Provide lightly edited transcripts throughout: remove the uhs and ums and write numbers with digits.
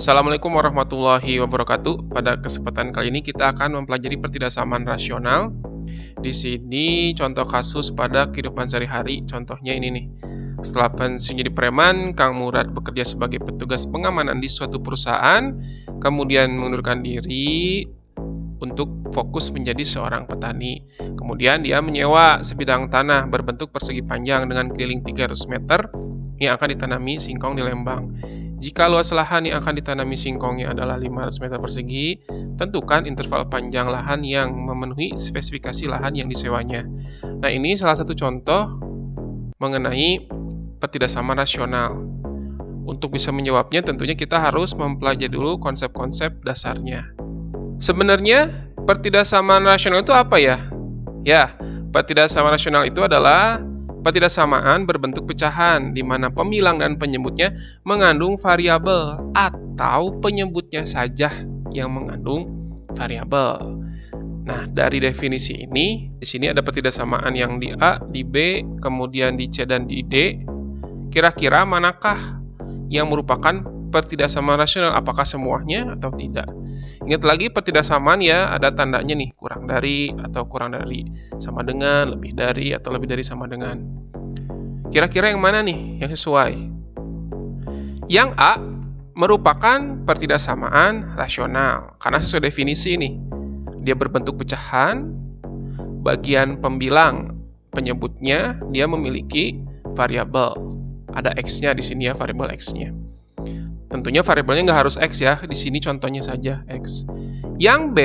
Assalamualaikum warahmatullahi wabarakatuh. Pada kesempatan kali ini kita akan mempelajari pertidaksamaan rasional. Di sini contoh kasus pada kehidupan sehari-hari. Contohnya ini nih. Setelah pensiun jadi preman, Kang Murad bekerja sebagai petugas pengamanan di suatu perusahaan, kemudian mengundurkan diri untuk fokus menjadi seorang petani. Kemudian dia menyewa sebidang tanah berbentuk persegi panjang dengan keliling 300 meter yang akan ditanami singkong di Lembang. Jika luas lahan yang akan ditanami singkongnya adalah 500 meter persegi, tentukan interval panjang lahan yang memenuhi spesifikasi lahan yang disewanya. Nah, ini salah satu contoh mengenai pertidaksamaan rasional. Untuk bisa menjawabnya, tentunya kita harus mempelajari dulu konsep-konsep dasarnya. Sebenarnya, pertidaksamaan rasional itu apa ya? Ya, pertidaksamaan rasional itu adalah pertidaksamaan berbentuk pecahan, di mana pemilang dan penyebutnya mengandung variabel atau penyebutnya saja yang mengandung variabel. Nah, dari definisi ini, di sini ada pertidaksamaan yang di A, di B, kemudian di C dan di D. Kira-kira manakah yang merupakan pertidaksamaan rasional? Apakah semuanya atau tidak? Ingat lagi, pertidaksamaan ya ada tandanya nih, kurang dari atau kurang dari, sama dengan, lebih dari atau lebih dari sama dengan. Kira-kira yang mana nih yang sesuai? Yang A merupakan pertidaksamaan rasional karena sesuai definisi nih. Dia berbentuk pecahan, bagian pembilang penyebutnya dia memiliki variabel. Ada X-nya di sini ya, variabel X-nya. Tentunya variabelnya nggak harus X ya, di sini contohnya saja X. Yang B,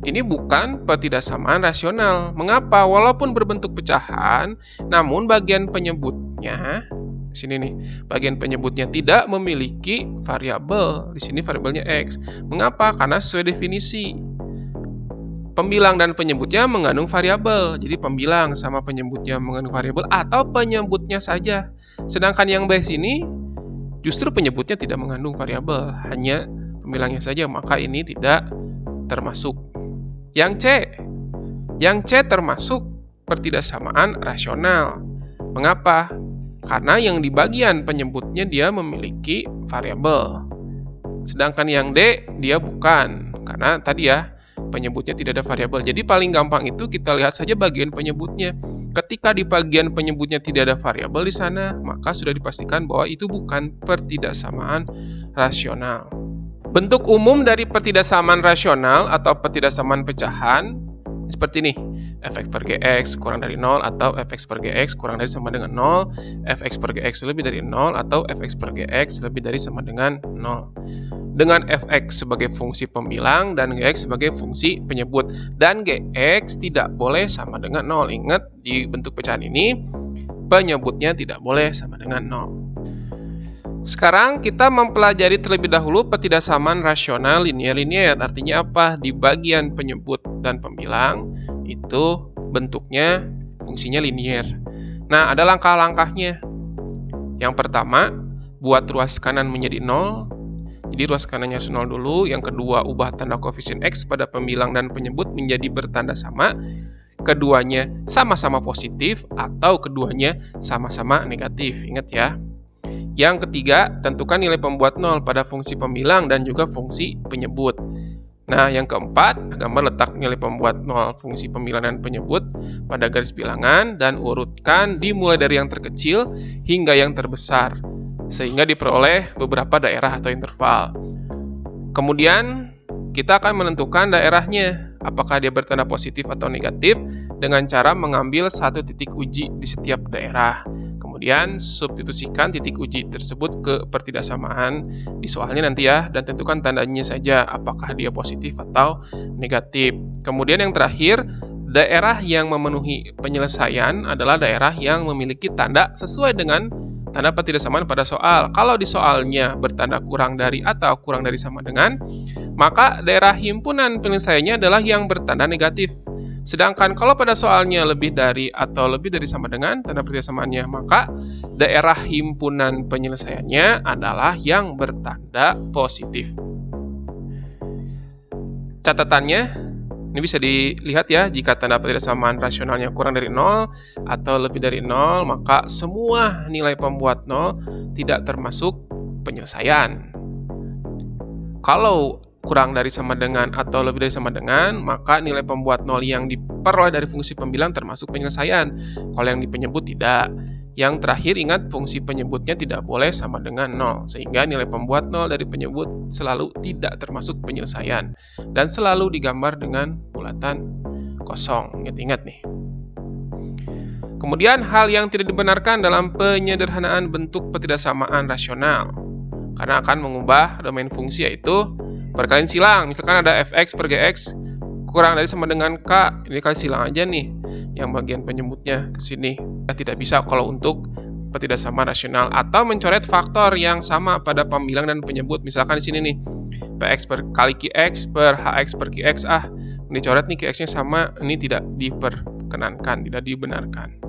ini bukan pertidaksamaan rasional. Mengapa? Walaupun berbentuk pecahan, namun bagian penyebutnya, di sini nih, bagian penyebutnya tidak memiliki variabel. Di sini variabelnya X. Mengapa? Karena sesuai definisi. Pembilang dan penyebutnya mengandung variabel. Jadi pembilang sama penyebutnya mengandung variabel atau penyebutnya saja. Sedangkan yang B sini justru penyebutnya tidak mengandung variabel, hanya pembilangnya saja, maka ini tidak termasuk. Yang C termasuk pertidaksamaan rasional. Mengapa? Karena yang di bagian penyebutnya dia memiliki variabel. Sedangkan yang D dia bukan, karena tadi ya penyebutnya tidak ada variabel. Jadi paling gampang itu kita lihat saja bagian penyebutnya. Ketika di bagian penyebutnya tidak ada variabel di sana, maka sudah dipastikan bahwa itu bukan pertidaksamaan rasional. Bentuk umum dari pertidaksamaan rasional atau pertidaksamaan pecahan seperti ini. Fx per Gx kurang dari 0 atau Fx per Gx kurang dari sama dengan 0, Fx per Gx lebih dari 0 atau Fx per Gx lebih dari sama dengan 0. Dengan Fx sebagai fungsi pembilang dan Gx sebagai fungsi penyebut. Dan Gx tidak boleh sama dengan 0. Ingat, di bentuk pecahan ini, penyebutnya tidak boleh sama dengan 0. Sekarang kita mempelajari terlebih dahulu pertidaksamaan rasional linier-linier. Artinya apa? Di bagian penyebut dan pembilang, itu bentuknya, fungsinya linier. Nah, ada langkah-langkahnya. Yang pertama, buat ruas kanan menjadi 0. Jadi ruas kanannya harus 0 dulu. Yang kedua, ubah tanda koefisien X pada pembilang dan penyebut menjadi bertanda sama. Keduanya sama-sama positif atau keduanya sama-sama negatif. Ingat ya. Yang ketiga, tentukan nilai pembuat 0 pada fungsi pembilang dan juga fungsi penyebut. Nah, yang keempat, gambar letak nilai pembuat 0 fungsi pembilang dan penyebut pada garis bilangan dan urutkan dimulai dari yang terkecil hingga yang terbesar, sehingga diperoleh beberapa daerah atau interval. Kemudian, kita akan menentukan daerahnya, apakah dia bertanda positif atau negatif, dengan cara mengambil satu titik uji di setiap daerah. Kemudian, substitusikan titik uji tersebut ke pertidaksamaan di soalnya nanti ya, dan tentukan tandanya saja, apakah dia positif atau negatif. Kemudian yang terakhir, daerah yang memenuhi penyelesaian adalah daerah yang memiliki tanda sesuai dengan tanda pertidaksamaan pada soal. Kalau di soalnya bertanda kurang dari atau kurang dari sama dengan, maka daerah himpunan penyelesaiannya adalah yang bertanda negatif. Sedangkan kalau pada soalnya lebih dari atau lebih dari sama dengan tanda pertidaksamaannya, maka daerah himpunan penyelesaiannya adalah yang bertanda positif. Catatannya, ini bisa dilihat ya, jika tanda pertidaksamaan rasionalnya kurang dari 0 atau lebih dari 0, maka semua nilai pembuat 0 tidak termasuk penyelesaian. Kalau kurang dari sama dengan atau lebih dari sama dengan, maka nilai pembuat nol yang diperoleh dari fungsi pembilang termasuk penyelesaian. Kalau yang di penyebut tidak. Yang terakhir, ingat fungsi penyebutnya tidak boleh sama dengan 0, sehingga nilai pembuat 0 dari penyebut selalu tidak termasuk penyelesaian, dan selalu digambar dengan bulatan kosong. Ingat-ingat nih. Kemudian, hal yang tidak dibenarkan dalam penyederhanaan bentuk ketidaksamaan rasional, karena akan mengubah domain fungsi, yaitu perkalian silang. Misalkan ada fx per gx kurang dari sama dengan k, ini kali silang aja nih yang bagian penyebutnya ke sini. Tidak bisa kalau untuk ketidaksamaan rasional, atau mencoret faktor yang sama pada pembilang dan penyebut. Misalkan di sini nih px per kali qx per hx per qx, ini coret nih qx-nya sama, ini tidak diperkenankan, tidak dibenarkan.